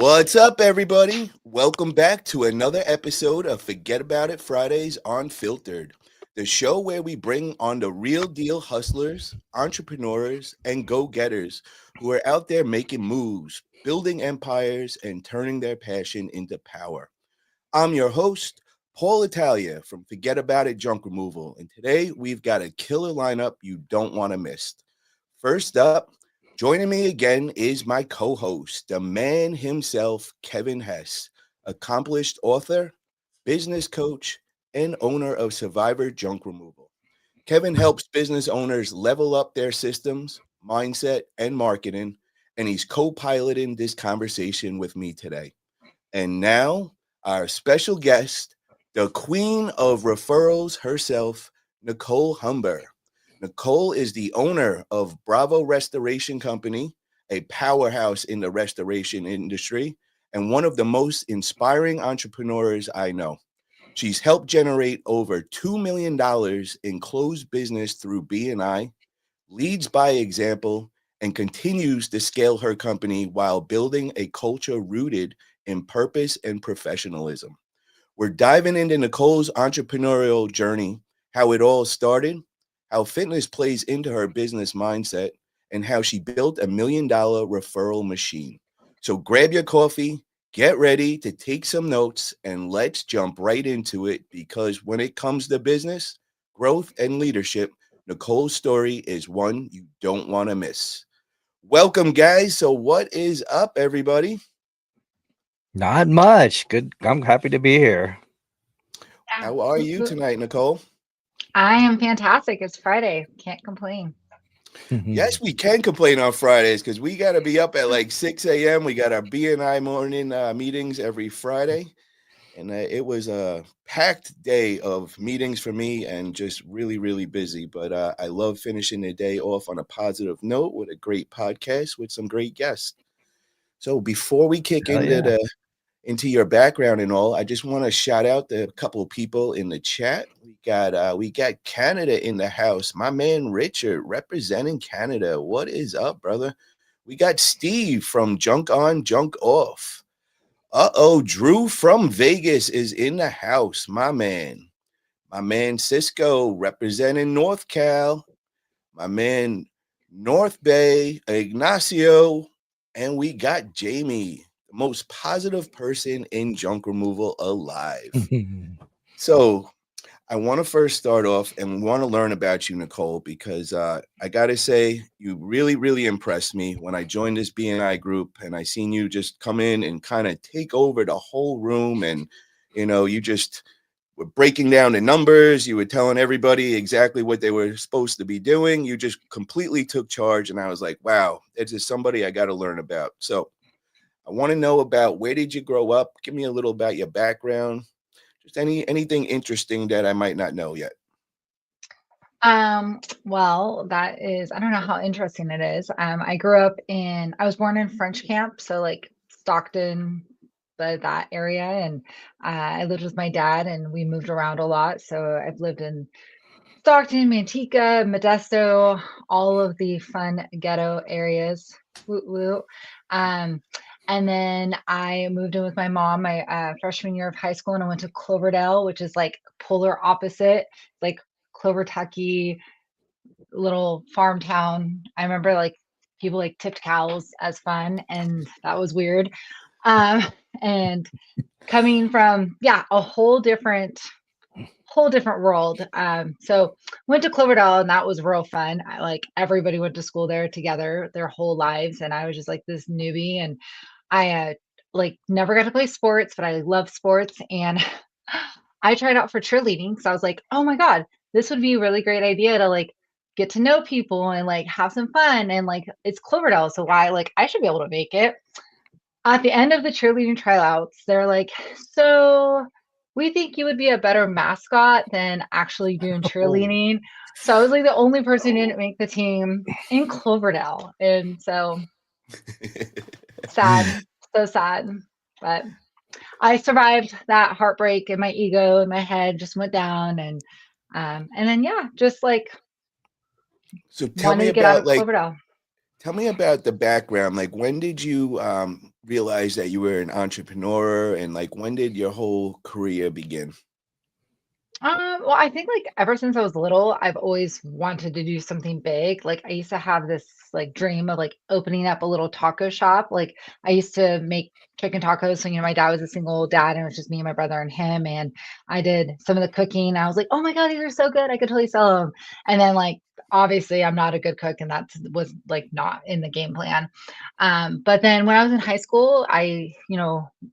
What's up, everybody? Welcome back to another episode of Forget About It Fridays Unfiltered, the show where we bring on the real deal hustlers, entrepreneurs, and go getters who are out there making moves, building empires, and turning their passion into power. I'm your host, Paul Italia from Forget About It Junk Removal, and today we've got a killer lineup you don't want to miss. First up, joining me again is my co host, the man himself, Kevin Hess, accomplished author, business coach, and owner of Survivor Junk Removal. Kevin helps business owners level up their systems, mindset, and marketing, and he's co piloting this conversation with me today. And now, our special guest, the queen of referrals herself, Nicole Humber. Nicole is the owner of Bravor Restoration Company, a powerhouse in the restoration industry, and one of the most inspiring entrepreneurs I know. She's helped generate over $2 million in closed business through BNI, leads by example, and continues to scale her company while building a culture rooted in purpose and professionalism. We're diving into Nicole's entrepreneurial journey, how it all started, how fitness plays into her business mindset, and how she built $1 million referral machine. So grab your coffee, get ready to take some notes, and let's jump right into it because when it comes to business, growth, and leadership, Nicole's story is one you don't want to miss. Welcome, guys. So, what is up, everybody? Not much. Good. I'm happy to be here. How are you tonight, Nicole? I am fantastic. It's Friday. Can't complain. Yes, we can complain on Fridays because we got to be up at like 6 a.m. We got our BNI morning meetings every Friday. And it was a packed day of meetings for me and just really, really busy. But I love finishing the day off on a positive note with a great podcast with some great guests. So before we kick Hell yeah. into your background and all, I just want to shout out the couple of people in the chat. We got Canada in the house. My man Richard representing Canada. What is up, brother? We got Steve from Junk On, Junk Off. Drew from Vegas is in the house. My man. My man Cisco representing North Cal. My man North Bay, Ignacio, and we got Jamie, the most positive person in junk removal alive. So I want to first start off and want to learn about you, Nicole, because I got to say, you really, really impressed me when I joined this BNI group and I seen you just come in and kind of take over the whole room. And, you just were breaking down the numbers. You were telling everybody exactly what they were supposed to be doing. You just completely took charge. And I was like, wow, this is somebody I got to learn about. So I want to know about where did you grow up? Give me a little about your background. Just anything interesting that I might not know yet. Well, that is, I don't know how interesting it is. I was born in French Camp, so like Stockton, that area, and I lived with my dad, and we moved around a lot. So I've lived in Stockton, Manteca, Modesto, all of the fun ghetto areas. Woo woo. Um, and then I moved in with my mom my freshman year of high school, and I went to Cloverdale, which is like polar opposite, like Clover Tucky, little farm town. I remember like people like tipped cows as fun, and that was weird. Um, and coming from a whole different world. So went to Cloverdale, and that was real fun. I like everybody went to school there together their whole lives, and I was just like this newbie, and I like never got to play sports, but I love sports, and I tried out for cheerleading because I was like, oh my god, this would be a really great idea to like get to know people and like have some fun, and like it's Cloverdale, so why like I should be able to make it. At the end of the cheerleading tryouts, they're like, so we think you would be a better mascot than actually doing Oh. cheerleading. So I was like the only person who didn't make the team in Cloverdale. And so sad, so sad. But I survived that heartbreak, and my ego and my head just went down, and then just like So tell wanted me to get out about of Cloverdale. tell me about the background. Like when did you realize that you were an entrepreneur, and like when did your whole career begin? Well, I think like ever since I was little, I've always wanted to do something big. Like I used to have this like dream of like opening up a little taco shop. Like I used to make chicken tacos. So, my dad was a single dad and it was just me and my brother and him. And I did some of the cooking. I was like, oh my God, these are so good. I could totally sell them. And then like obviously I'm not a good cook and that was like not in the game plan. But then when I was in high school, I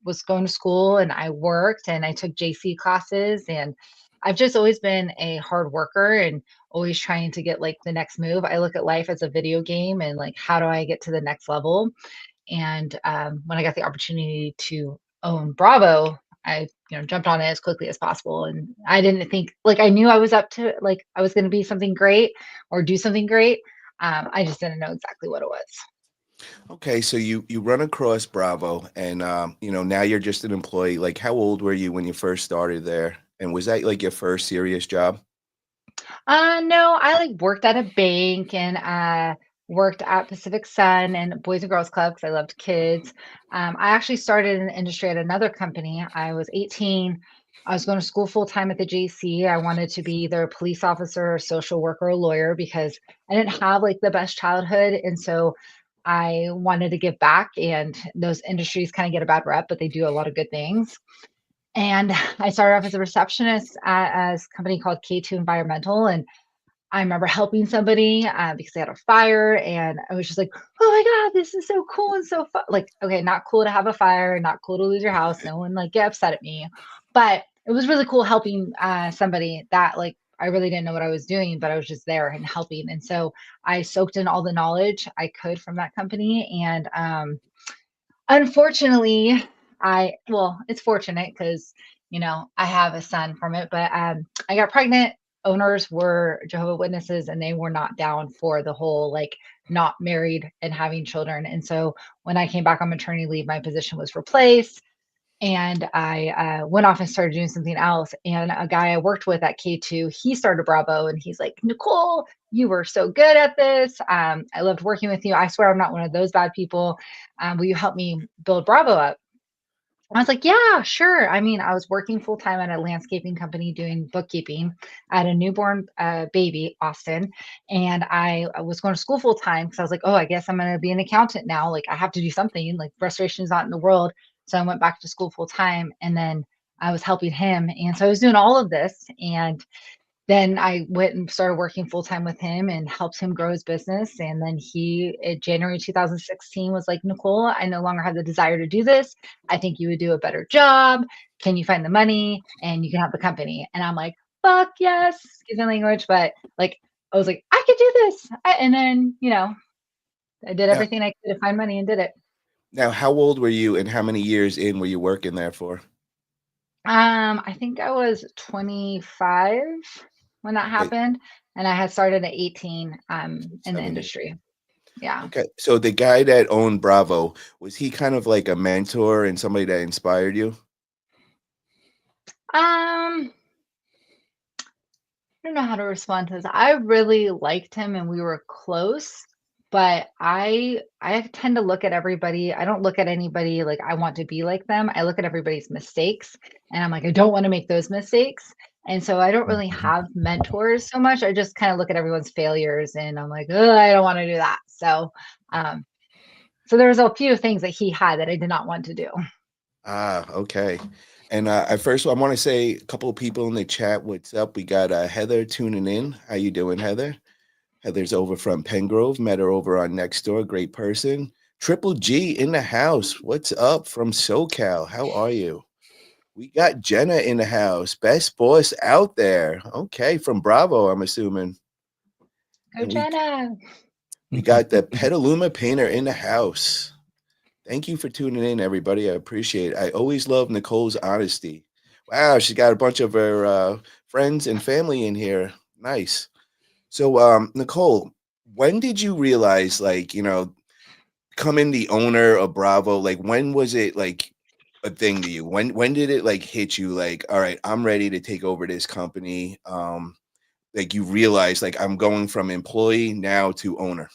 was going to school and I worked and I took JC classes and I've just always been a hard worker and always trying to get like the next move. I look at life as a video game and like, how do I get to the next level? And when I got the opportunity to own Bravo, I jumped on it as quickly as possible. And I didn't think like I knew I was up to like I was going to be something great or do something great. I just didn't know exactly what it was. Okay, so you run across Bravo, and now you're just an employee. Like, how old were you when you first started there? And was that like your first serious job? No, I like worked at a bank and worked at Pacific Sun and Boys and Girls Club because I loved kids. I actually started in the industry at another company. I was 18. I was going to school full time at the JC. I wanted to be either a police officer or social worker or lawyer because I didn't have like the best childhood. And so I wanted to give back. And those industries kind of get a bad rep, but they do a lot of good things. And I started off as a receptionist at a company called K2 Environmental. And I remember helping somebody because they had a fire, and I was just like, "Oh my God, this is so cool and so fun!" Like, okay, not cool to have a fire, not cool to lose your house. No one like get upset at me, but it was really cool helping somebody that like I really didn't know what I was doing, but I was just there and helping. And so I soaked in all the knowledge I could from that company, and unfortunately, it's fortunate because I have a son from it, but I got pregnant. Owners were Jehovah Witnesses and they were not down for the whole like not married and having children. And so when I came back on maternity leave, my position was replaced and I went off and started doing something else. And a guy I worked with at K2, he started Bravo and he's like, Nicole, you were so good at this. I loved working with you. I swear I'm not one of those bad people. Will you help me build Bravo up? I was like, yeah, sure. I mean, I was working full time at a landscaping company doing bookkeeping. I had a newborn baby, Austin, and I was going to school full time because I was like, oh, I guess I'm going to be an accountant now. Like, I have to do something. Like, restoration is not in the world. So I went back to school full time, and then I was helping him. And so I was doing all of this, and then I went and started working full time with him and helped him grow his business. And then he, in January 2016, was like, Nicole, I no longer have the desire to do this. I think you would do a better job. Can you find the money and you can have the company? And I'm like, fuck yes, excuse my language. But like, I was like, I could do this. And then I did Now, everything I could to find money and did it. now, how old were you, and how many years in were you working there for? I think I was 25 when that Okay, happened. And I had started at 18 so in the 7 years. industry. Yeah. Okay, so the guy that owned Bravo, was he kind of like a mentor and somebody that inspired you? Um, I don't know how to respond to this. I really liked him and we were close, but I tend to look at everybody. I don't look at anybody like I want to be like them. I look at everybody's mistakes and I'm like, I don't want to make those mistakes. And so I don't really Mhm. have mentors so much. I just kind of look at everyone's failures and I'm like, oh, I don't want to do that. Um, so there was a few things that he had that I did not want to do. Ah, okay. And at first, I want to say a couple of people in the chat. What's up? We got Heather tuning in. How you doing, Heather? Heather's over from Pengrove. Met her over on Nextdoor. Great person. Triple G in the house. What's up from SoCal? How are you? We got Jenna in the house. Best boss out there. Okay, from Bravo, I'm assuming. Go And we Jenna. we got the Petaluma painter in the house. Thank you for tuning in, everybody. I appreciate it. I always love Nicole's honesty. Wow, she's got a bunch of her friends and family in here. Nice. So, Nicole, when did you realize, like, becoming the owner of Bravo? Like, when was it like a thing to you? When did it like hit you? Like, all right, I'm ready to take over this company. Like you realize, like, I'm going from employee now to owner.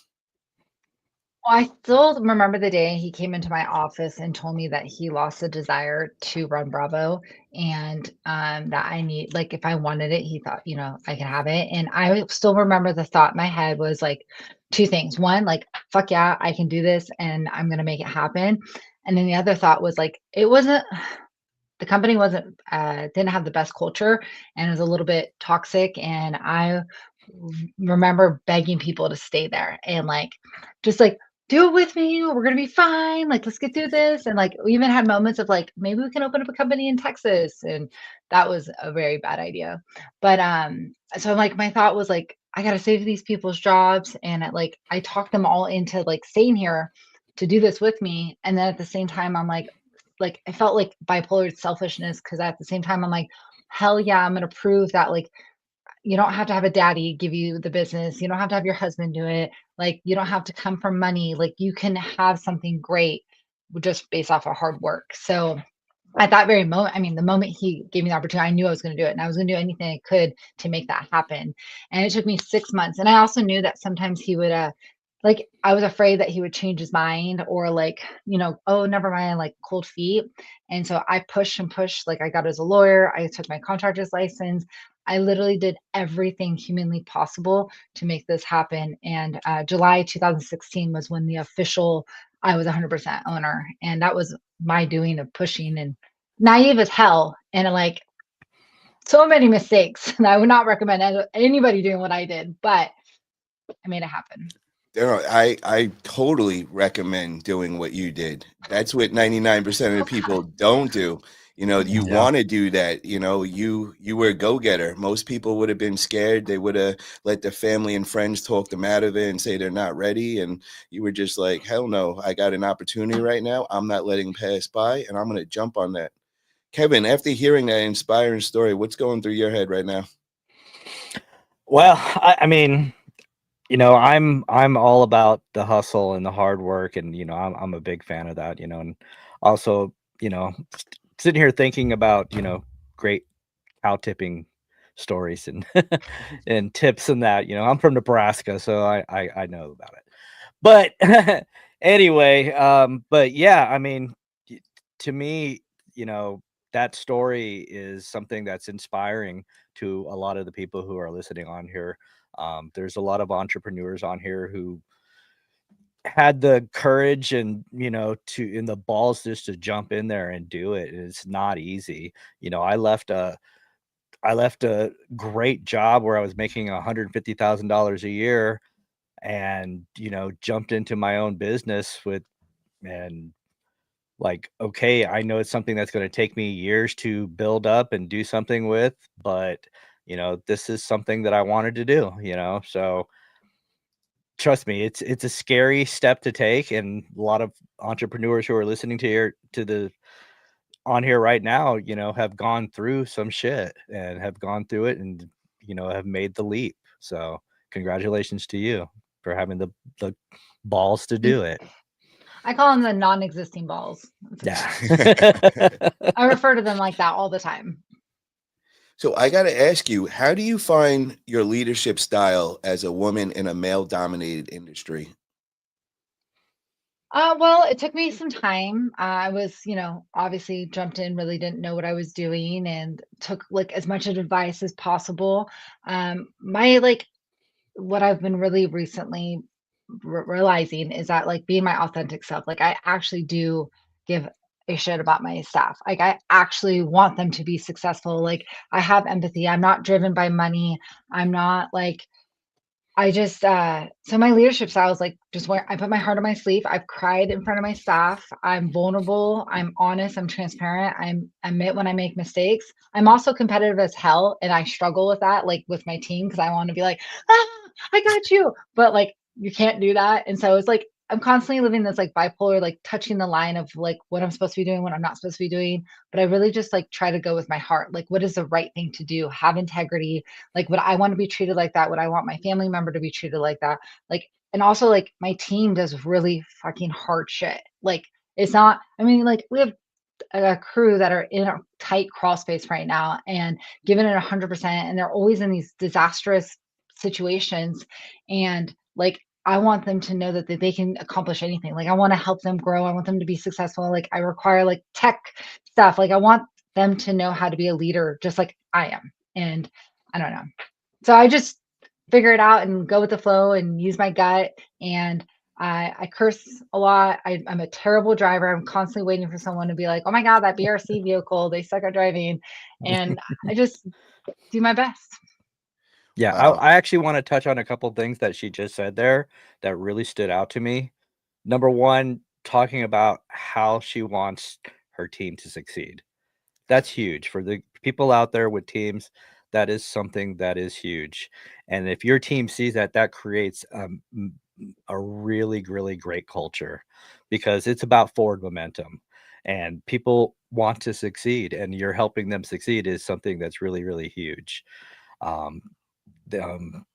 Well, I still remember the day he came into my office and told me that he lost the desire to run Bravo and that I need, like, if I wanted it, he thought, I could have it. And I still remember the thought in my head was like two things. One, like, fuck yeah, I can do this and I'm going to make it happen. And then the other thought was like, it wasn't, the company wasn't, didn't have the best culture and it was a little bit toxic. And I remember begging people to stay there and like just like do it with me, we're gonna be fine, like let's get through this. And like we even had moments of like maybe we can open up a company in Texas, and that was a very bad idea. But so like my thought was like I gotta save these people's jobs, and like I talked them all into like staying here to do this with me. And then at the same time I'm like I felt like bipolar selfishness because at the same time I'm like hell yeah, I'm gonna prove that like you don't have to have a daddy give you the business. You don't have to have your husband do it. Like, you don't have to come from money. Like, you can have something great just based off of hard work. So, at that very moment, I mean, the moment he gave me the opportunity, I knew I was going to do it and I was going to do anything I could to make that happen. And it took me 6 months. And I also knew that sometimes he would, like, I was afraid that he would change his mind or, like, oh, never mind, like cold feet. And so I pushed and pushed. Like, I got as a lawyer, I took my contractor's license. I literally did everything humanly possible to make this happen. And July 2016 was when the official I was 100% owner. And that was my doing of pushing and naive as hell and like so many mistakes. And I would not recommend anybody doing what I did, but I made it happen. I totally recommend doing what you did. That's what 99% of the people don't do. You Yeah. want to do that. You were a go-getter. Most people would have been scared. They would have let their family and friends talk them out of it and say they're not ready. And you were just like, hell no, I got an opportunity right now. I'm not letting it pass by, and I'm going to jump on that. Kevin, after hearing that inspiring story, what's going through your head right now? Well, I mean, I'm all about the hustle and the hard work, and I'm a big fan of that. And also, sitting here thinking about great cow tipping stories and and tips and that. I'm from Nebraska, so I know about it. But anyway, but yeah, I mean, to me, you know, that story is something that's inspiring to a lot of the people who are listening on here. There's a lot of entrepreneurs on here who had the courage and to in the balls just to jump in there and do it. It's not easy. I left a great job where I was making $150,000 a year and jumped into my own business with and like, okay, I know it's something that's going to take me years to build up and do something with, but this is something that I wanted to do, so trust me, it's a scary step to take, and a lot of entrepreneurs who are listening to the on here right now, have gone through some shit and have gone through it and have made the leap. So congratulations to you for having the balls to do it. I call them the non-existing balls. Yeah. I refer to them like that all the time. So I got to ask you, how do you find your leadership style as a woman in a male-dominated industry? Well, it took me some time. I was, obviously jumped in, really didn't know what I was doing, and took like as much advice as possible. My like what I've been really recently realizing is that like being my authentic self, like I actually do give a shit about my staff. Like I actually want them to be successful. Like I have empathy. I'm not driven by money. I'm not like I just so my leadership style is like just where I put my heart on my sleeve. I've cried in front of my staff. I'm vulnerable. I'm honest. I'm transparent. I admit when I make mistakes. I'm also competitive as hell, and I struggle with that, like with my team, because I want to be like, ah, I got you, but like you can't do that. And so it's like I'm constantly living this like bipolar, like touching the line of like what I'm supposed to be doing, what I'm not supposed to be doing. But I really just like try to go with my heart. Like, what is the right thing to do? Have integrity, like, would I want to be treated like that? Would I want my family member to be treated like that? Like, and also like my team does really fucking hard shit. Like, it's not, I mean, like we have a crew that are in a tight crawl space right now and giving it 100%. And they're always in these disastrous situations. And like, I want them to know that they can accomplish anything. Like I want to help them grow. I want them to be successful. Like I require like tech stuff. Like I want them to know how to be a leader just like I am. And I don't know. So I just figure it out and go with the flow and use my gut. And I curse a lot. I'm a terrible driver. I'm constantly waiting for someone to be like, oh my God, that BRC vehicle, they suck at driving. And I just do my best. Yeah, Wow. I actually want to touch on a couple things that she just said there that really stood out to me. Number one, talking about how she wants her team to succeed. That's huge for the people out there with teams. That is something that is huge. And if your team sees that, that creates a really, really great culture because it's about forward momentum and people want to succeed and you're helping them succeed is something that's really, really huge. Um, um,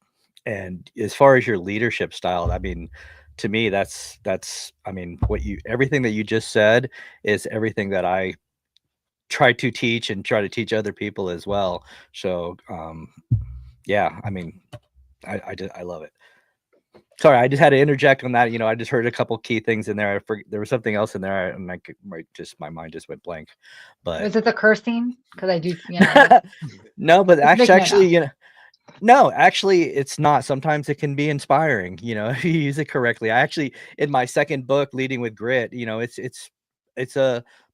and as far as your leadership style, I mean, to me, that's I mean, what you everything that you just said is everything that I try to teach and try to teach other people as well. So, yeah, I mean, I love it. Sorry, I just had to interject on that. You know, I just heard a couple key things in there. There was something else in there, and my mind just went blank. But Was it the cursing? Because I do, you know, no, but it's a big actually, no-no. you know, no, actually, it's not. Sometimes it can be inspiring, you know, if you use it correctly. I actually, in my second book, Leading with Grit, you know, it's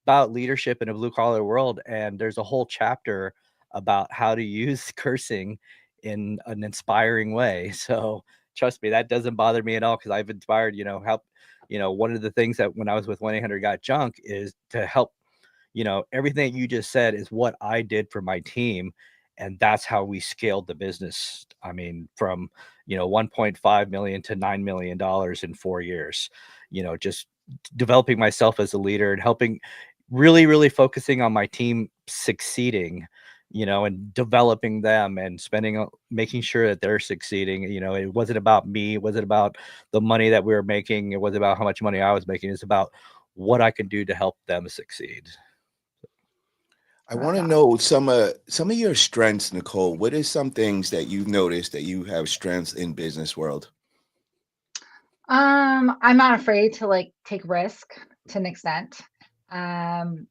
about leadership in a blue collar world, and there's a whole chapter about how to use cursing in an inspiring way. So trust me, that doesn't bother me at all because I've inspired, you know, help. You know, one of the things that when I was with 1-800 Got Junk is to help, you know, everything you just said is what I did for my team. And that's how we scaled the business. I mean, from, you know, 1.5 million to $9 million in 4 years, you know, just developing myself as a leader and helping really, really focusing on my team succeeding, you know, and developing them and making sure that they're succeeding. You know, it wasn't about me. It wasn't about the money that we were making. It wasn't about how much money I was making. It's about what I can do to help them succeed. I want That's to know some of your strengths, Nicole. What is some things that you've noticed that you have strengths in business world? I'm not afraid to like take risk to an extent. Um,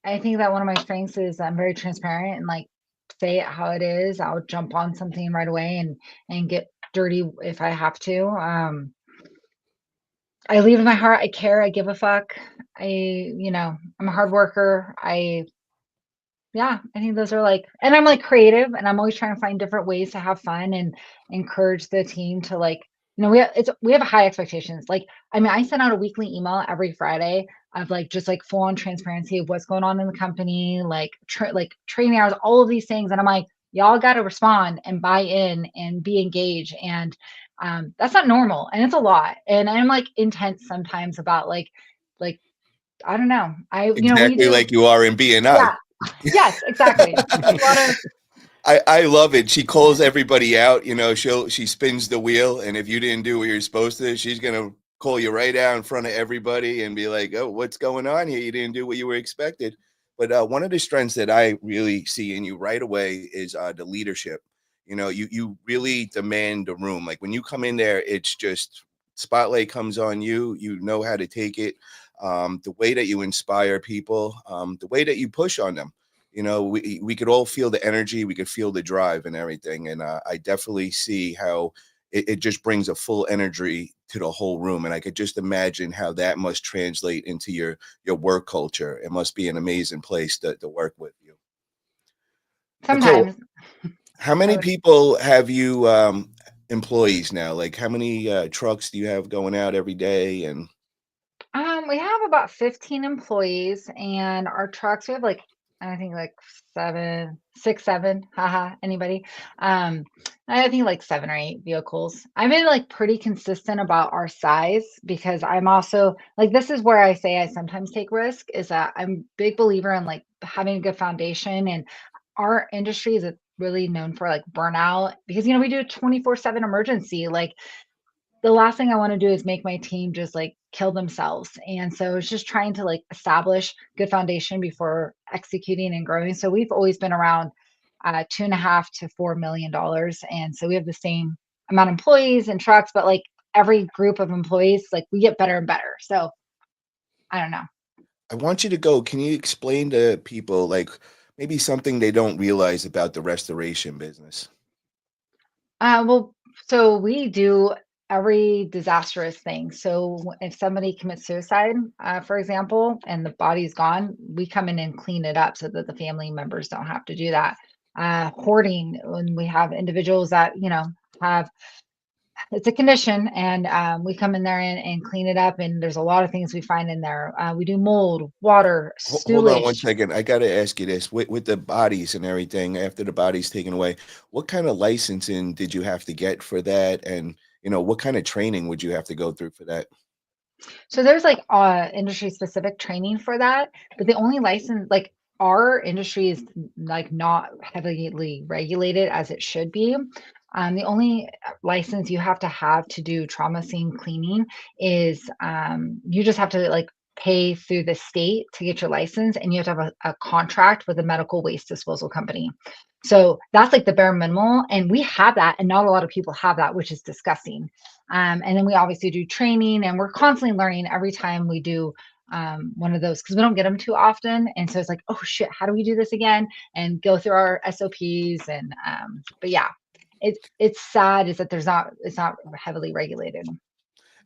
I think that one of my strengths is I'm very transparent and like say it how it is. I'll jump on something right away and get dirty if I have to. I leave with my heart. I care. I give a fuck. I'm a hard worker. Yeah, I think those are like, and I'm like creative and I'm always trying to find different ways to have fun and encourage the team to like, we have high expectations. Like, I mean, I send out a weekly email every Friday of like, just like full on transparency of what's going on in the company, like, like training hours, all of these things. And I'm like, y'all got to respond and buy in and be engaged. And that's not normal. And it's a lot. And I'm like intense sometimes about like, I don't know. We Exactly do. like you are in BNI. Yeah. Yes, exactly. A lot of I love it. She calls everybody out. You know, she spins the wheel, and if you didn't do what you're supposed to, she's gonna call you right out in front of everybody and be like, "Oh, what's going on here? You didn't do what you were expected." But one of the strengths that I really see in you right away is the leadership. You know, you really demand the room. Like when you come in there, it's just spotlight comes on you. You know how to take it. The way that you inspire people, the way that you push on them. You know, we could all feel the energy, we could feel the drive and everything, and I definitely see how it just brings a full energy to the whole room, and I could just imagine how that must translate into your work culture. It must be an amazing place to work with you. Nicole, sometimes how I many would people have you employees now? Like how many trucks do you have going out every day? And we have about 15 employees and our trucks, we have like I think like seven, six, seven, haha, anybody. Um, I think like 7 or 8 vehicles. I've been like pretty consistent about our size because I'm also like this is where I say I sometimes take risk is that I'm a big believer in like having a good foundation and our industry is really known for like burnout because we do a 24/7 emergency. Like the last thing I want to do is make my team just like kill themselves. And so it's just trying to like establish good foundation before executing and growing. So we've always been around 2.5 to $4 million. And so we have the same amount of employees and trucks, but like every group of employees, like we get better and better. So I don't know. I want you to go. Can you explain to people like maybe something they don't realize about the restoration business? Well, so we do every disastrous thing. So if somebody commits suicide, for example, and the body's gone, we come in and clean it up so that the family members don't have to do that. Hoarding, when we have individuals that, have it's a condition, and we come in there and clean it up. And there's a lot of things we find in there. We do mold, water, Hold on one sewage. second. I got to ask you this with the bodies and everything after the body's taken away. What kind of licensing did you have to get for that? And, what kind of training would you have to go through for that? So there's like industry specific training for that, but the only license, like our industry is like not heavily regulated as it should be. The only license you have to do trauma scene cleaning is you just have to like pay through the state to get your license, and you have to have a contract with a medical waste disposal company. So that's like the bare minimal, and we have that, and not a lot of people have that, which is disgusting. And then we obviously do training, and we're constantly learning every time we do one of those, because we don't get them too often. And so it's like, oh shit, how do we do this again? And go through our SOPs. And but yeah, it's sad is that it's not heavily regulated.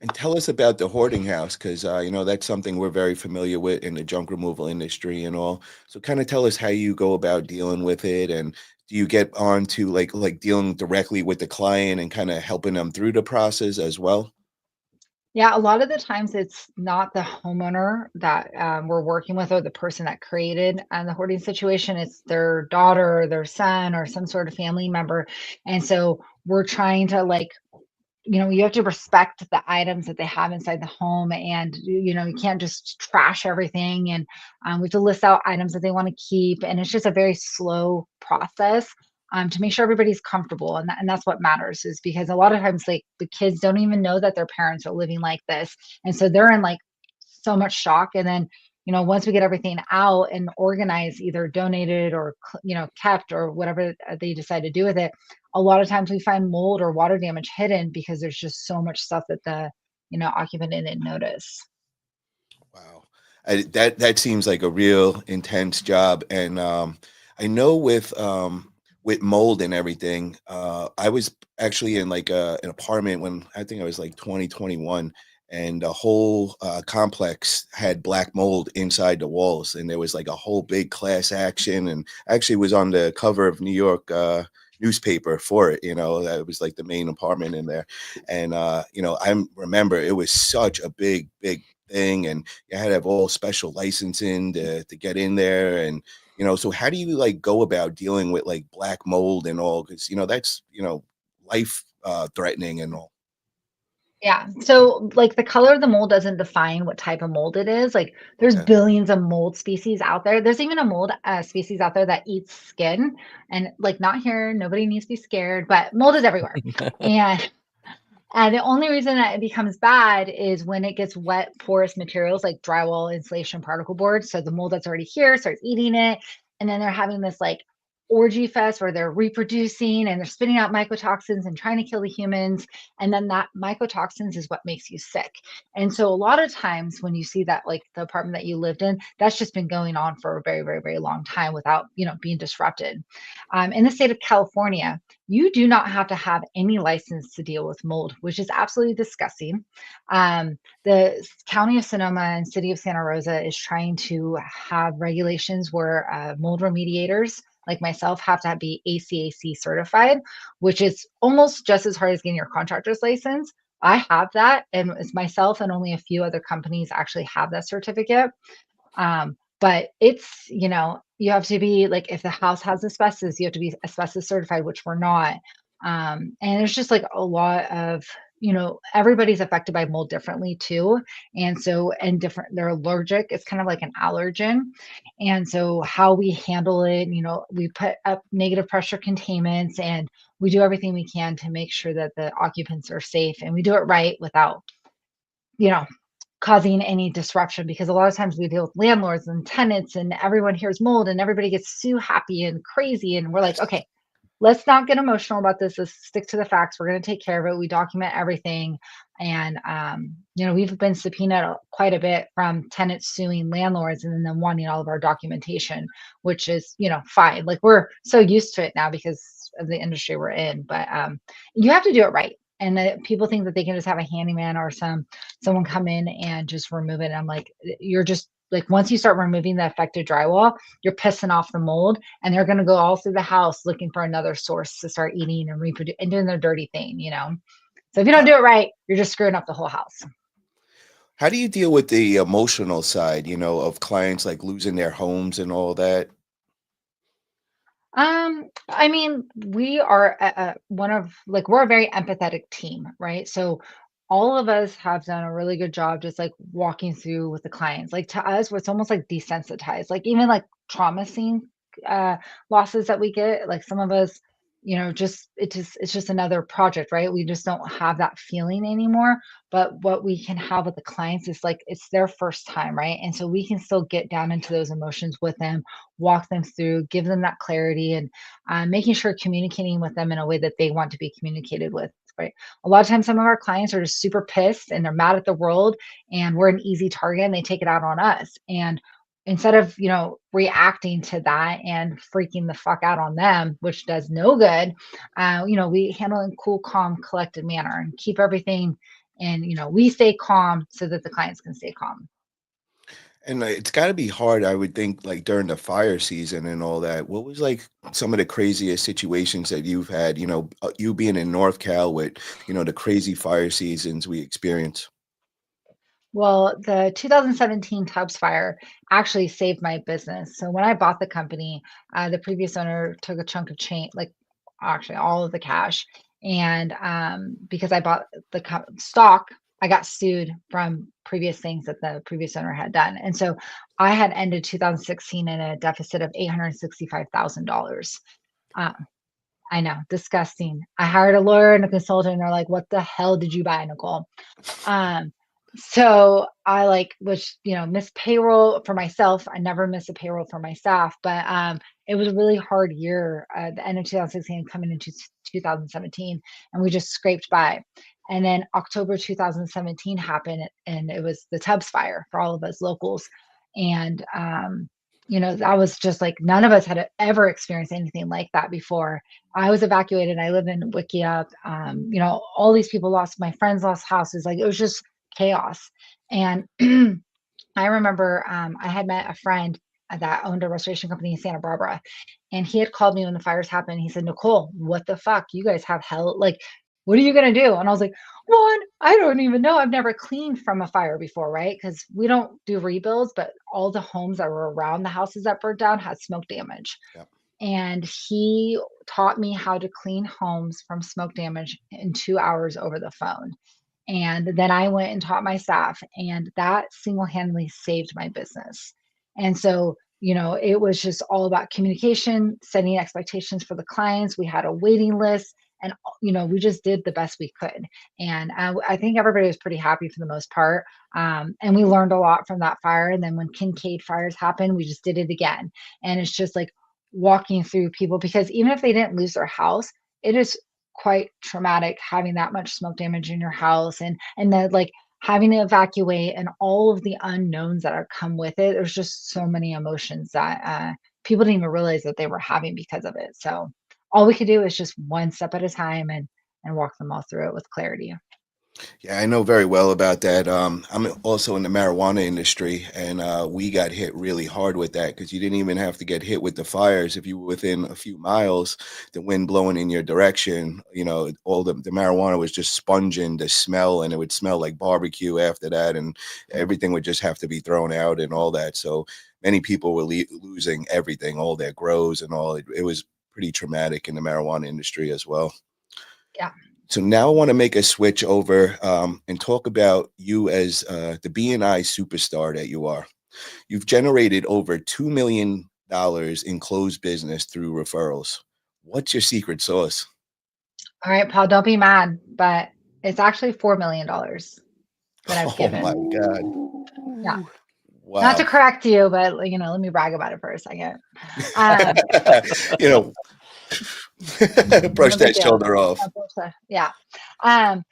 And tell us about the hoarding house, because that's something we're very familiar with in the junk removal industry and all. So, kind of tell us how you go about dealing with it, and do you get on to like dealing directly with the client and kind of helping them through the process as well? Yeah, a lot of the times it's not the homeowner that we're working with, or the person that created the hoarding situation. It's their daughter, or their son, or some sort of family member. And so we're trying to like, you have to respect the items that they have inside the home, and you can't just trash everything. And we have to list out items that they want to keep, and it's just a very slow process to make sure everybody's comfortable. And that's what matters, is because a lot of times like the kids don't even know that their parents are living like this, and so they're in like so much shock. And then once we get everything out and organized, either donated or kept, or whatever they decide to do with it, a lot of times we find mold or water damage hidden because there's just so much stuff that the occupant didn't notice. Wow. That seems like a real intense job. And I know with mold and everything, I was actually in like an apartment when I think I was like 2021, and the whole complex had black mold inside the walls, and there was like a whole big class action, and actually was on the cover of New York newspaper for it. That was like the main apartment in there. And I remember it was such a big thing, and you had to have all special licensing to get in there. And so how do you like go about dealing with like black mold and all, because that's life threatening and all. Yeah. So like the color of the mold doesn't define what type of mold it is. Like there's Yeah. billions of mold species out there. There's even a mold species out there that eats skin. And like not here, nobody needs to be scared, but mold is everywhere. And the only reason that it becomes bad is when it gets wet, porous materials like drywall, insulation, particle board. So the mold that's already here starts eating it. And then they're having this like orgy fest where they're reproducing and they're spitting out mycotoxins and trying to kill the humans. And then that mycotoxins is what makes you sick. And so a lot of times when you see that, like the apartment that you lived in, that's just been going on for a very, very, very long time without, being disrupted. In the state of California, you do not have to have any license to deal with mold, which is absolutely disgusting. The county of Sonoma and city of Santa Rosa is trying to have regulations where mold remediators like myself have to be ACAC certified, which is almost just as hard as getting your contractor's license. I have that, and it's myself and only a few other companies actually have that certificate. But it's, you have to be like, if the house has asbestos, you have to be asbestos certified, which we're not. And there's just like a lot of, everybody's affected by mold differently too. And so, and different, they're allergic. It's kind of like an allergen. And so how we handle it, we put up negative pressure containments, and we do everything we can to make sure that the occupants are safe, and we do it right without, you know, causing any disruption, because a lot of times we deal with landlords and tenants and everyone hears mold and everybody gets so happy and crazy, and we're like, okay, let's not get emotional about this. Let's stick to the facts. We're going to take care of it. We document everything. And, we've been subpoenaed quite a bit from tenants suing landlords and then them wanting all of our documentation, which is, fine. Like, we're so used to it now because of the industry we're in, but you have to do it right. And people think that they can just have a handyman or someone come in and just remove it. And I'm like, you're just like, once you start removing the affected drywall, you're pissing off the mold, and they're going to go all through the house looking for another source to start eating and reproduce and doing their dirty thing. So if you don't do it right, you're just screwing up the whole house. How do you deal with the emotional side, of clients like losing their homes and all that? I mean, we are we're a very empathetic team, right? So all of us have done a really good job just like walking through with the clients. Like, to us, it's almost like desensitized. Like, even like trauma scene uh losses that we get, like some of us, it's just another project, right? We just don't have that feeling anymore. But what we can have with the clients is like it's their first time, right? And so we can still get down into those emotions with them, walk them through, give them that clarity, and making sure communicating with them in a way that they want to be communicated with. Right. A lot of times, some of our clients are just super pissed and they're mad at the world, and we're an easy target, and they take it out on us. And instead of, reacting to that and freaking the fuck out on them, which does no good, we handle in cool, calm, collected manner and keep everything. And, we stay calm so that the clients can stay calm. And it's got to be hard, I would think, like during the fire season and all that. What was like some of the craziest situations that you've had? You being in North Cal with the crazy fire seasons we experience. Well, the 2017 Tubbs fire actually saved my business. So when I bought the company, the previous owner took a chunk of change, like actually all of the cash. And because I bought the stock, I got sued from previous things that the previous owner had done. And so I had ended 2016 in a deficit of $865,000. Um, I know, disgusting. I hired a lawyer and a consultant, and they're like, "What the hell did you buy, Nicole?" Um, so I miss payroll for myself. I never miss a payroll for my staff, but it was a really hard year, the end of 2016 coming into 2017, and we just scraped by. And then October 2017 happened, and it was the Tubbs fire for all of us locals. And that was just like none of us had ever experienced anything like that before. I was evacuated. I live in Wikia. All these people lost, my friends lost houses. Like, it was just chaos. And I remember I had met a friend that owned a restoration company in Santa Barbara, and he had called me when the fires happened. He said, "Nicole, what the fuck? You guys have hell. Like, what are you going to do?" And I was like, "One, I don't even know. I've never cleaned from a fire before, right? Because we don't do rebuilds, but all the homes that were around the houses that burned down had smoke damage." Yep. And he taught me how to clean homes from smoke damage in 2 hours over the phone. And then I went and taught my staff, and that single-handedly saved my business. And so, it was just all about communication, setting expectations for the clients. We had a waiting list, and, we just did the best we could. And I think everybody was pretty happy for the most part. And we learned a lot from that fire. And then when Kincaid fires happened, we just did it again. And it's just like walking through people, because even if they didn't lose their house, it is quite traumatic having that much smoke damage in your house, and then like having to evacuate and all of the unknowns that are come with it. There's just so many emotions that people didn't even realize that they were having because of it. So all we could do is just one step at a time, and walk them all through it with clarity. Yeah, I know very well about that. I'm also in the marijuana industry, and we got hit really hard with that because you didn't even have to get hit with the fires. If you were within a few miles, the wind blowing in your direction, all the marijuana was just sponging the smell, and it would smell like barbecue after that, and everything would just have to be thrown out and all that. So many people were losing everything, all their grows and all. It was pretty traumatic in the marijuana industry as well. Yeah. So now I want to make a switch over and talk about you as the B&I superstar that you are. You've generated over $2 million in closed business through referrals. What's your secret sauce? All right, Paul, don't be mad, but it's actually $4 million that I've Oh my given. God. Yeah. Not to Wow. correct you, but let me brag about it for a second. Um, you know, Brush No big that deal. shoulder off. Yeah. No,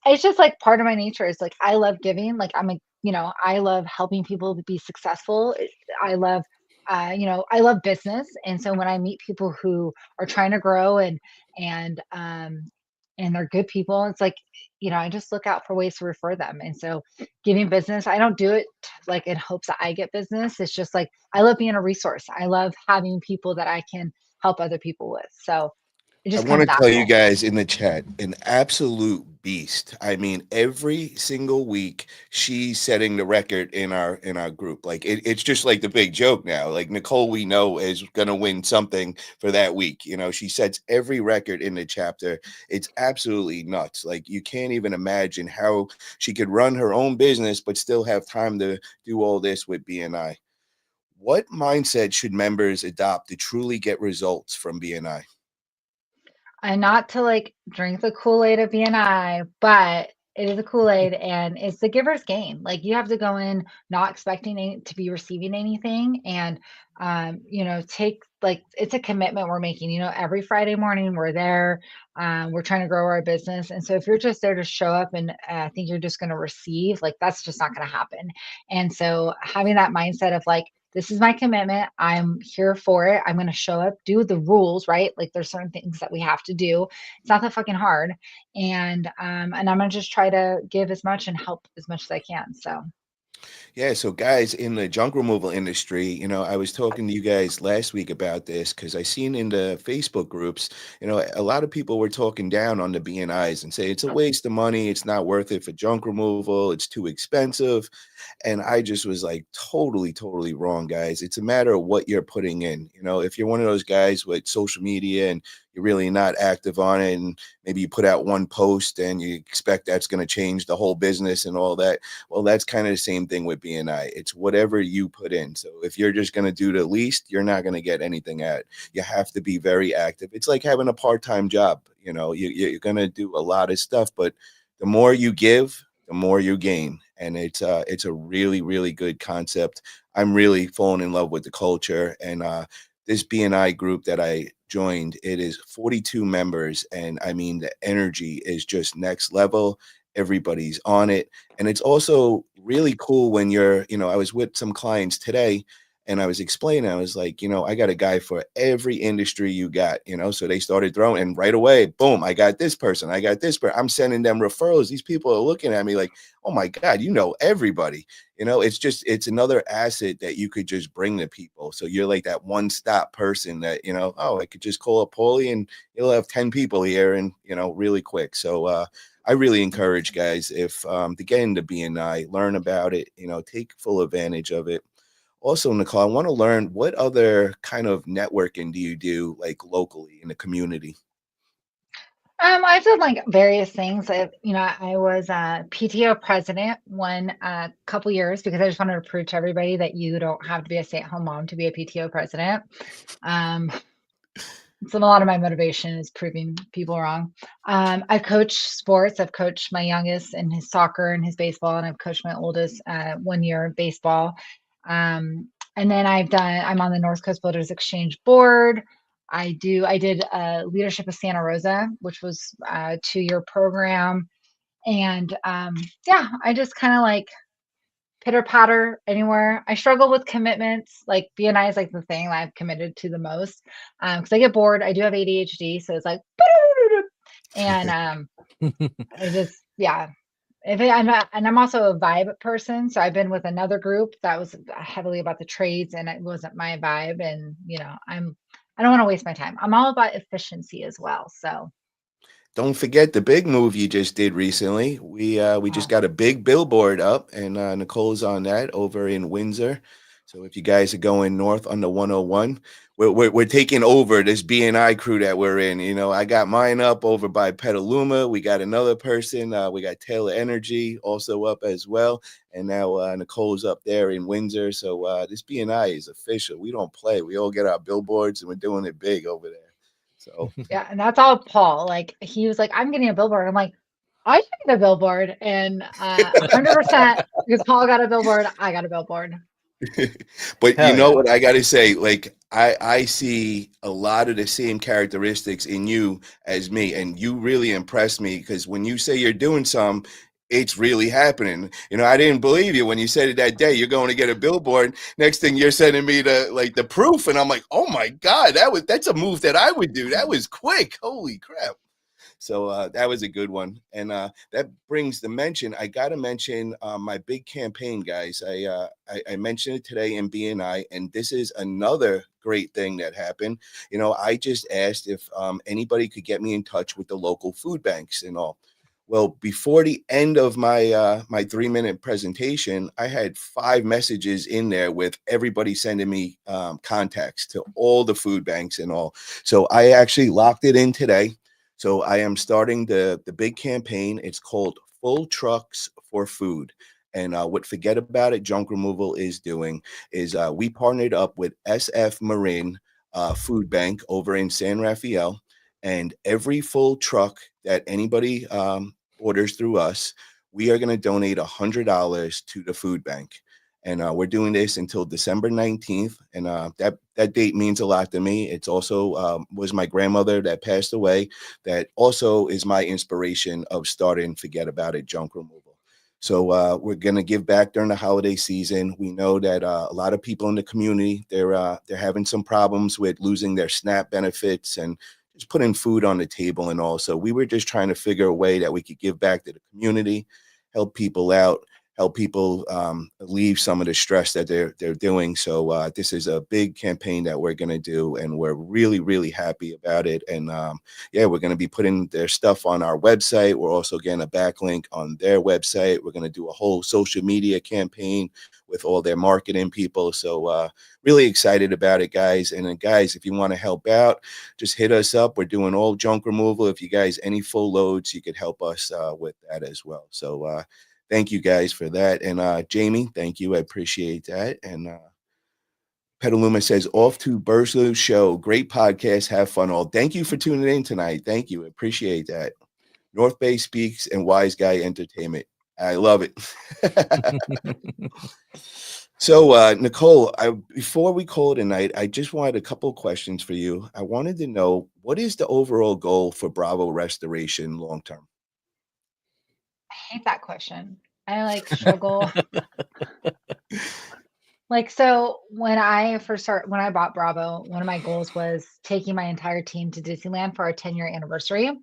it's just like part of my nature is like I love giving. Like I love helping people to be successful. I love I love business. And so when I meet people who are trying to grow and they're good people, it's like, I just look out for ways to refer them. And so giving business, I don't do it like in hopes that I get business. It's just like I love being a resource. I love having people that I can help other people with. So it's I just kind want of to tell you natural. guys in the chat, an absolute beast. I mean, every single week she's setting the record in our group. Like it's just like the big joke now. Like Nicole, we know is gonna win something for that week. She sets every record in the chapter. It's absolutely nuts. Like you can't even imagine how she could run her own business but still have time to do all this with BNI. What mindset should members adopt to truly get results from BNI? And not to like drink the Kool-Aid of BNI, but it is a Kool-Aid and it's the giver's gain. Like you have to go in not expecting to be receiving anything and take like it's a commitment we're making. Every Friday morning we're there. We're trying to grow our business. And so if you're just there to show up and think you're just going to receive, like that's just not going to happen. And so having that mindset of like, this is my commitment. I'm here for it. I'm going to show up, do the rules, right? Like there's certain things that we have to do. It's not that fucking hard. And I'm going to just try to give as much and help as much as I can. So Yeah, so guys in the junk removal industry, I was talking to you guys last week about this because I seen in the Facebook groups, a lot of people were talking down on the BNIs and say it's a waste of money, it's not worth it for junk removal, it's too expensive. And I just was like, totally, totally wrong, guys. It's a matter of what you're putting in. If you're one of those guys with social media and you're really not active on it, and maybe you put out one post and you expect that's going to change the whole business and all that. Well, that's kind of the same thing with BNI. It's whatever you put in. So if you're just going to do the least, you're not going to get anything out. You have to be very active. It's like having a part-time job. You're going to do a lot of stuff, but the more you give, the more you gain. And it's a really, really good concept. I'm really falling in love with the culture. And this BNI group that I joined, it is 42 members. And I mean, the energy is just next level. Everybody's on it. And it's also really cool when I was with some clients today and I was explaining, I was like, I got a guy for every industry you got, so they started throwing, and right away, boom, I got this person. I got this person. I'm sending them referrals. These people are looking at me like, oh my God, everybody. It's another asset that you could just bring to people. So you're like that one-stop person that, I could just call up Paulie and you'll have 10 people here and, really quick. So I really encourage guys if to get into BNI, learn about it, take full advantage of it. Also, Nicole, I want to learn what other kind of networking do you do like locally in the community? I've done like various things. I was a PTO president one couple years because I just wanted to prove to everybody that you don't have to be a stay-at-home mom to be a PTO president. Um, so a lot of my motivation is proving people wrong. I've coached sports. I've coached my youngest in his soccer and his baseball, and I've coached my oldest 1 year in baseball. And then I'm on the North Coast Builders Exchange board. I did Leadership of Santa Rosa, which was a 2-year program. And yeah, I just kind of like pitter patter anywhere. I struggle with commitments. Like BNI is like the thing that I've committed to the most. Because I get bored. I do have ADHD, so it's like, and I just yeah. And I'm also a vibe person, so I've been with another group that was heavily about the trades, and it wasn't my vibe. And I don't want to waste my time. I'm all about efficiency as well. So Don't forget the big move you just did recently. We just uh, got a big billboard up, and Nicole's on that over in Windsor. So if you guys are going north on the 101, we're taking over this BNI crew that we're in. I got mine up over by Petaluma. We got another person. We got Taylor Energy also up as well, and now Nicole's up there in Windsor. So this BNI is official. We don't play. We all get our billboards, and we're doing it big over there. So yeah, and that's all Paul. Like he was like, I'm getting a billboard. I'm like, I should get a billboard, and 100% because Paul got a billboard, I got a billboard. But you Hell know yeah. what I got to say? Like, I see a lot of the same characteristics in you as me, and you really impressed me because when you say you're doing some, it's really happening. I didn't believe you when you said it that day. You're going to get a billboard. Next thing you're sending me the proof, and I'm like, oh my god, that's a move that I would do. That was quick. Holy crap! So that was a good one, and that brings the mention. I got to mention my big campaign, guys. I mentioned it today in BNI, and this is another great thing that happened. I just asked if anybody could get me in touch with the local food banks and all. Well, before the end of my 3-minute presentation, I had 5 messages in there with everybody sending me contacts to all the food banks and all. So I actually locked it in today. So I am starting the big campaign. It's called Full Trucks for Food. And what Forget About It Junk Removal is doing is we partnered up with SF Marin Food Bank over in San Rafael. And every full truck that anybody orders through us, we are going to donate $100 to the food bank. And we're doing this until December 19th. And that date means a lot to me. It's also was my grandmother that passed away. That also is my inspiration of starting Forget About It Junk Removal. So we're going to give back during the holiday season. We know that a lot of people in the community, they're having some problems with losing their SNAP benefits and just putting food on the table and all. So we were just trying to figure a way that we could give back to the community, help people out, help people relieve some of the stress that they're doing. So this is a big campaign that we're going to do, and we're really, really happy about it. And yeah, we're going to be putting their stuff on our website. We're also getting a backlink on their website. We're going to do a whole social media campaign with all their marketing people. So really excited about it, guys. And then, guys, if you want to help out, just hit us up. We're doing all junk removal. If you guys any full loads, you could help us with that as well. So thank you guys for that. And Jamie, thank you. I appreciate that. And Petaluma says, off to Burslu's show. Great podcast. Have fun all. Thank you for tuning in tonight. Thank you. Appreciate that. North Bay Speaks and Wise Guy Entertainment. I love it. So, Nicole, before we call it a night, I just wanted a couple of questions for you. I wanted to know, what is the overall goal for Bravor Restoration long term? I hate that question. I like struggle. Like, so when I bought Bravo, one of my goals was taking my entire team to Disneyland for our 10-year anniversary. Wow.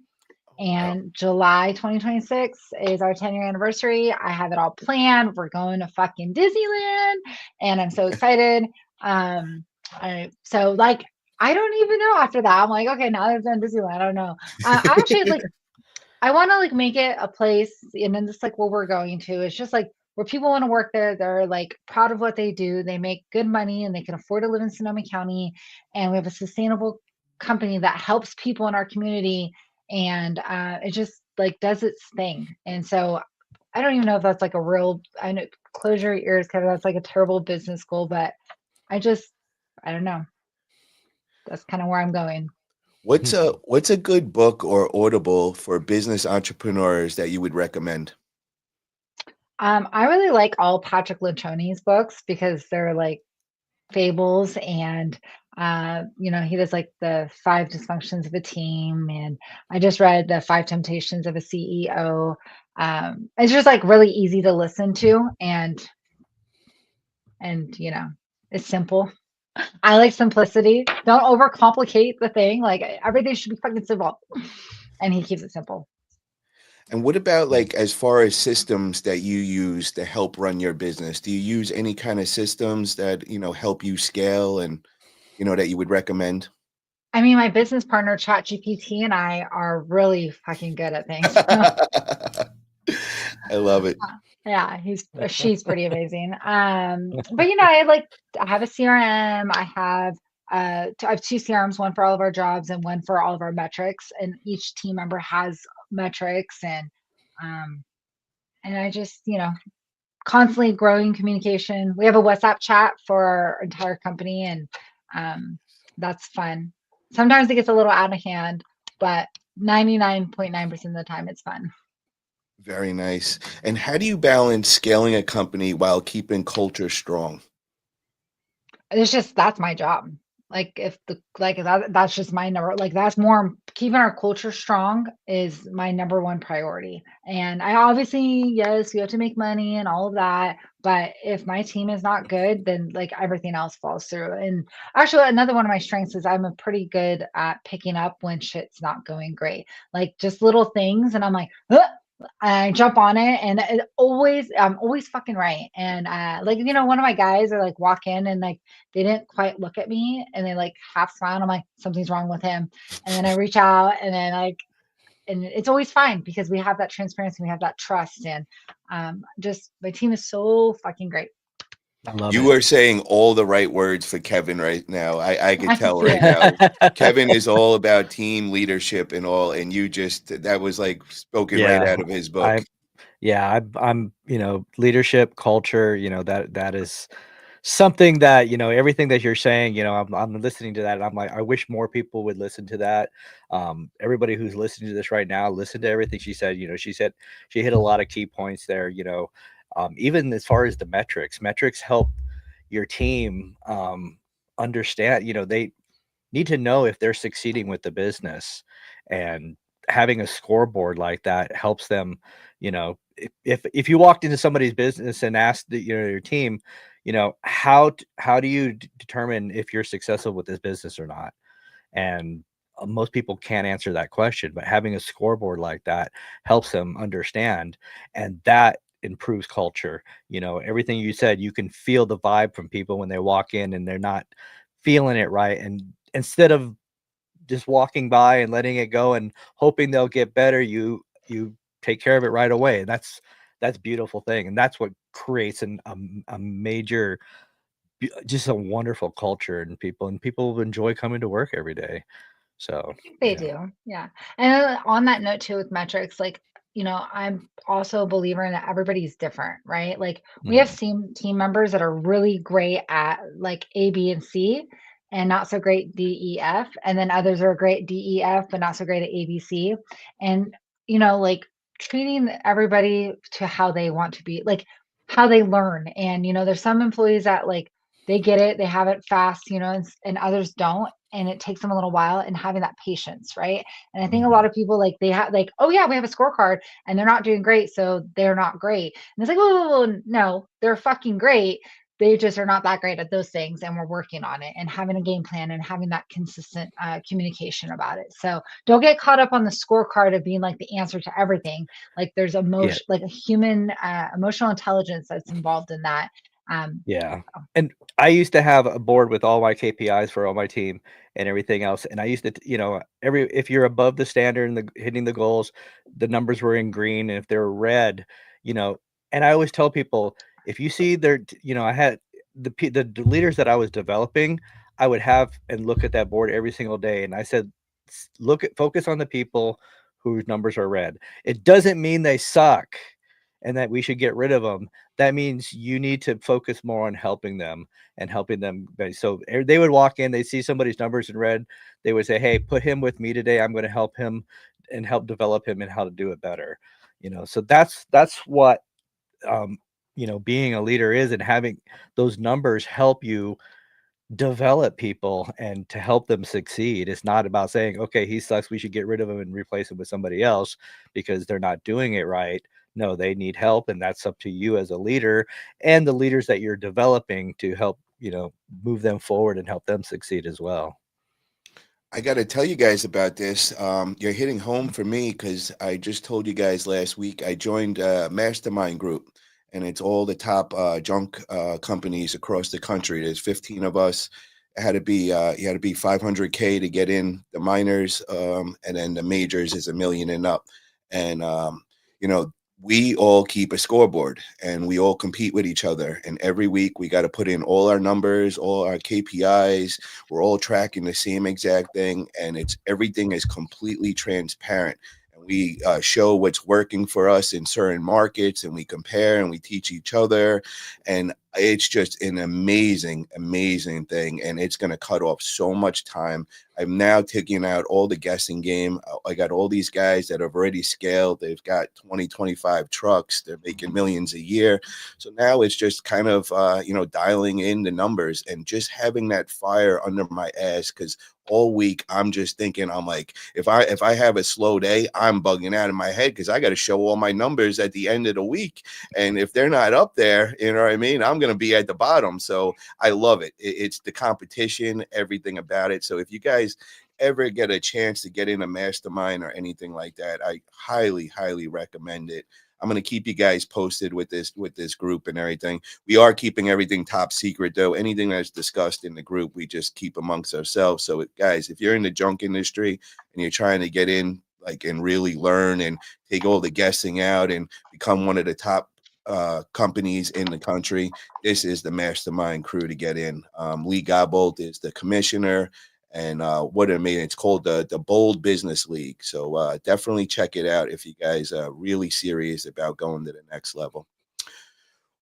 And July 2026 is our 10-year anniversary. I have it all planned. We're going to fucking Disneyland, and I'm so excited. So like, I don't even know after that. I'm like, okay, now they've done Disneyland. I don't know. I actually like, I want to like make it a place, and then just like where we're going to, it's just like where people want to work there. They're like proud of what they do. They make good money and they can afford to live in Sonoma County. And we have a sustainable company that helps people in our community. And it just like does its thing. And so I don't even know if that's like a real, I know, close your ears, Kevin. That's like a terrible business goal, but I just, I don't know. That's kind of where I'm going. What's a good book or audible for business entrepreneurs that you would recommend? I really like all Patrick Lencioni's books because they're like fables, and he does like the 5 dysfunctions of a team, and I just read the 5 temptations of a CEO. It's just like really easy to listen to, and it's simple. I like simplicity. Don't overcomplicate the thing. Like everything should be fucking simple, and he keeps it simple. And what about like as far as systems that you use to help run your business? Do you use any kind of systems that, help you scale and, that you would recommend? I mean, my business partner ChatGPT and I are really fucking good at things. I love it. Yeah, she's pretty amazing. But I have a CRM. I have 2 CRMs, one for all of our jobs and one for all of our metrics. And each team member has metrics, um, and I just constantly growing communication. We have a WhatsApp chat for our entire company, and that's fun. Sometimes it gets a little out of hand, but 99.9% of the time it's fun. Very nice. And how do you balance scaling a company while keeping culture strong? It's just that's my job. Like if the like that's just my number. Like that's more keeping our culture strong is my number one priority. And I obviously, yes, you have to make money and all of that. But if my team is not good, then like everything else falls through. And actually, another one of my strengths is I'm a pretty good at picking up when shit's not going great. Like just little things, and I'm like, "Huh," I jump on it, and I'm always fucking right. And like one of my guys are like walk in and like they didn't quite look at me, and they like half smile. And I'm like, something's wrong with him. And then I reach out, and then like, and it's always fine because we have that transparency, we have that trust, and just my team is so fucking great. I love You it. are saying all the right words for Kevin right now. I could I can tell see right it. now. Kevin is all about team leadership and all, and you just that was like spoken right Yeah, out of his book. I yeah, I'm leadership, culture, that is something that, everything that you're saying, I'm listening to that and I'm like, I wish more people would listen to that. Everybody who's listening to this right now, listen to everything she said. She said she hit a lot of key points there, even as far as the metrics help your team understand, they need to know if they're succeeding with the business, and having a scoreboard like that helps them. If you walked into somebody's business and asked your team, how do you determine if you're successful with this business or not? And most people can't answer that question, but having a scoreboard like that helps them understand, and that improves culture. Everything you said, you can feel the vibe from people when they walk in and they're not feeling it right, and instead of just walking by and letting it go and hoping they'll get better, you take care of it right away. That's a beautiful thing, and that's what creates a major, just a wonderful culture in people, and people enjoy coming to work every day. So They yeah. do, yeah. And on that note too with metrics, like, I'm also a believer in that everybody's different, right? Like we have Mhm. team members that are really great at like A, B, and C and not so great D, E, F. And then others are great D, E, F, but not so great at A, B, C. And, like treating everybody to how they want to be, like how they learn. And, there's some employees that like they get it, they have it fast, and others don't, and it takes them a little while, and having that patience, right? And I think a lot Mhm. of people like they have like, oh yeah, we have a scorecard and they're not doing great, so they're not great. And it's like, oh no, they're fucking great. They just are not that great at those things, and we're working on it and having a game plan and having that consistent communication about it. So don't get caught up on the scorecard of being like the answer to everything. Like there's Yeah. emotion, like a human emotional intelligence that's involved in that. Yeah. So And I used to have a board with all my KPIs for all my team and everything else. And I used to, if you're above the standard and hitting the goals, the numbers were in green. And if they're red, you know, and I always tell people, if you see I had the leaders that I was developing, I would have and look at that board every single day. And I said, focus on the people whose numbers are red. It doesn't mean they suck and that we should get rid of them. That means you need to focus more on helping them and helping them. So they would walk in, they see somebody's numbers in red. They would say, hey, put him with me today. I'm going to help him and help develop him and how to do it better. So that's what, being a leader is, and having those numbers help you develop people and to help them succeed. It's not about saying, okay, he sucks, we should get rid of him and replace him with somebody else because they're not doing it right. No, they need help, and that's up to you as a leader and the leaders that you're developing to help, move them forward and help them succeed as well. I got to tell you guys about this. You're hitting home for me because I just told you guys last week I joined a mastermind group, and it's all the top junk companies across the country. There's 15 of us. It had to be you had to be 500K to get in. The minors, and then the majors is 1 million and up. And you know, we all keep a scoreboard, and we all compete with each other. And every week we got to put in all our numbers, all our KPIs. We're all tracking the same exact thing, and it's everything is completely transparent. And we show what's working for us in certain markets, and we compare and we teach each other. And It's just an amazing, amazing thing, and it's going to cut off so much time. I'm now taking out all the guessing game. I got all these guys that have already scaled. They've got 20, 25 trucks. They're making millions a year. So now it's just kind of, dialing in the numbers and just having that fire under my ass. Because all week I'm just thinking, I'm like, if I have a slow day, I'm bugging out in my head because I got to show all my numbers at the end of the week. And if they're not up there, you know what I mean, I'm going to be at the bottom. So I love it. It's the competition, everything about it. So if you guys ever get a chance to get in a mastermind or anything like that, I highly, highly recommend it. I'm going to keep you guys posted with this group and everything. We are keeping everything top secret, though. Anything that's discussed in the group, we just keep amongst ourselves. So, guys, if you're in the junk industry and you're trying to get in, like, and really learn and take all the guessing out and become one of the top companies in the country, this is the mastermind crew to get in. Lee Gabolt is the commissioner, and what I mean, it's called the Bold Business League. So definitely check it out if you guys are really serious about going to the next level.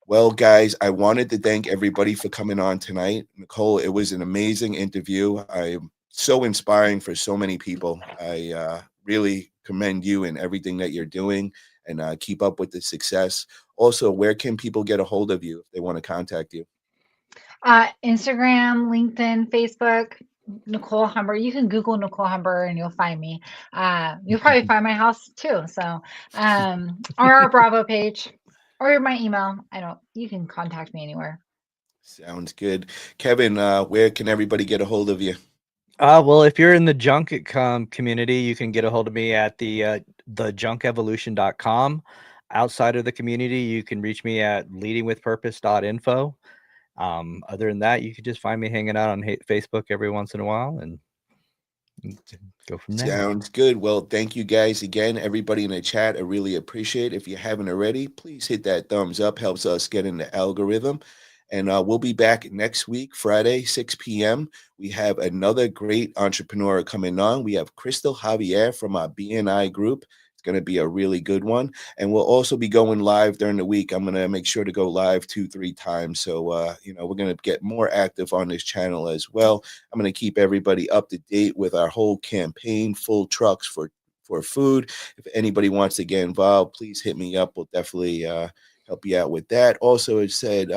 Well, guys, I wanted to thank everybody for coming on tonight. Nicole, it was an amazing interview. I'm so inspiring for so many people. I really commend you and everything that you're doing, and keep up with the success. Also, where can people get a hold of you if they want to contact you? Instagram, LinkedIn, Facebook, Nicole Humber. You can Google Nicole Humber and you'll find me. You'll probably find my house too. So, or our Bravo page, or my email. You can contact me anywhere. Sounds good. Kevin, where can everybody get a hold of you? Well, if you're in the junk community, you can get a hold of me at thejunkevolution.com. Outside of the community, you can reach me at leadingwithpurpose.info. Other than that, you can just find me hanging out on Facebook every once in a while and go from there. Sounds good. Well, thank you guys again, everybody in the chat. I really appreciate it. If you haven't already, please hit that thumbs up. Helps us get in the algorithm. And we'll be back next week, Friday, 6 p.m. We have another great entrepreneur coming on. We have Crystal Javier from our BNI group. It's going to be a really good one. And we'll also be going live during the week. I'm going to make sure to go live 2-3 times. So, we're going to get more active on this channel as well. I'm going to keep everybody up to date with our whole campaign, full trucks for food. If anybody wants to get involved, please hit me up. We'll definitely help you out with that. Also, it said,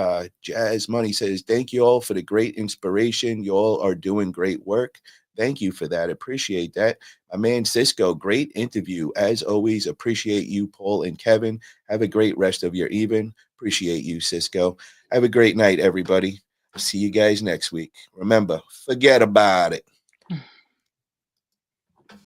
Jazz Money says, thank you all for the great inspiration. You all are doing great work. Thank you for that. Appreciate that. My man Cisco, great interview. As always, appreciate you, Paul and Kevin. Have a great rest of your evening. Appreciate you, Cisco. Have a great night, everybody. See you guys next week. Remember, forget about it.